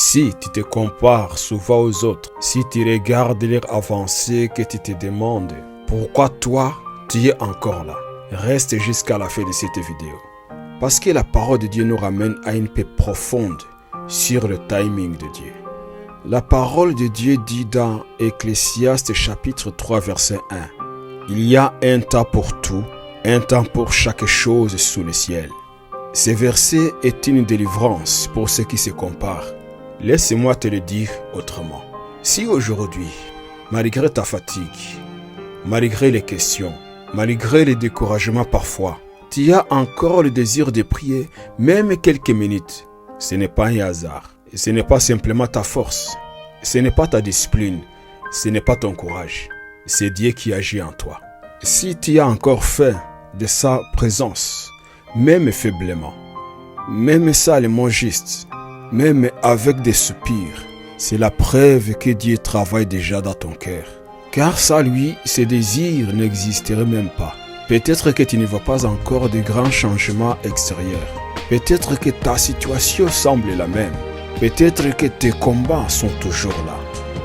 Si tu te compares souvent aux autres, si tu regardes leur avancée que tu te demandes, pourquoi toi, tu es encore là? Reste jusqu'à la fin de cette vidéo. Parce que la parole de Dieu nous ramène à une paix profonde sur le timing de Dieu. La parole de Dieu dit dans Ecclésiaste chapitre 3 verset 1. Il y a un temps pour tout, un temps pour chaque chose sous le ciel. Ce verset est une délivrance pour ceux qui se comparent. Laisse-moi te le dire autrement. Si aujourd'hui, malgré ta fatigue, malgré les questions, malgré les découragements parfois, tu as encore le désir de prier, même quelques minutes, ce n'est pas un hasard. Ce n'est pas simplement ta force, ce n'est pas ta discipline, ce n'est pas ton courage. C'est Dieu qui agit en toi. Si tu as encore faim de sa présence, même faiblement, même salement juste, même avec des soupirs, c'est la preuve que Dieu travaille déjà dans ton cœur. Car sans lui, ces désirs n'existeraient même pas. Peut-être que tu ne vois pas encore de grands changements extérieurs. Peut-être que ta situation semble la même. Peut-être que tes combats sont toujours là.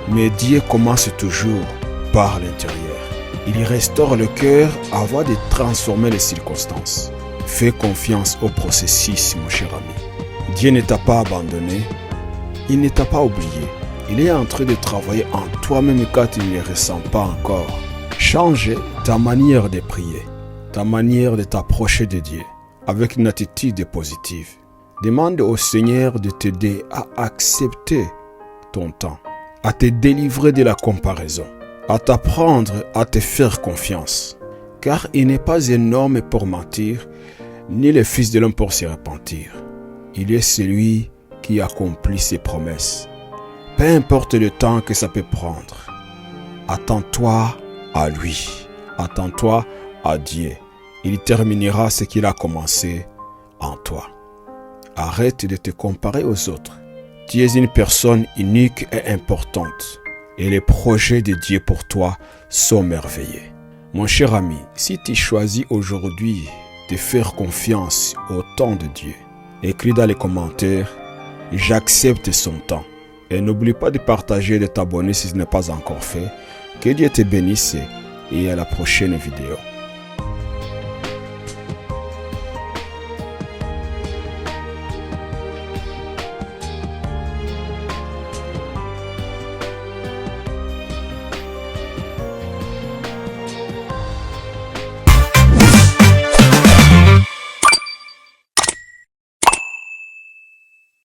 Mais Dieu commence toujours par l'intérieur. Il restaure le cœur avant de transformer les circonstances. Fais confiance au processus, mon cher ami. Dieu ne t'a pas abandonné. Il ne t'a pas oublié. Il est en train de travailler en toi même quand tu ne le ressens pas encore. Change ta manière de prier, ta manière de t'approcher de Dieu avec une attitude positive. Demande au Seigneur de t'aider à accepter ton temps, à te délivrer de la comparaison, à t'apprendre à te faire confiance. Car il n'est pas un homme pour mentir, ni le Fils de l'homme pour se repentir. Il est celui qui accomplit ses promesses. Peu importe le temps que ça peut prendre, attends-toi à lui, attends-toi à Dieu. Il terminera ce qu'il a commencé en toi. Arrête de te comparer aux autres. Tu es une personne unique et importante et les projets de Dieu pour toi sont merveilleux. Mon cher ami, si tu choisis aujourd'hui de faire confiance au temps de Dieu, écris dans les commentaires « J'accepte son temps ». Et n'oublie pas de partager et de t'abonner si ce n'est pas encore fait. Que Dieu te bénisse et à la prochaine vidéo.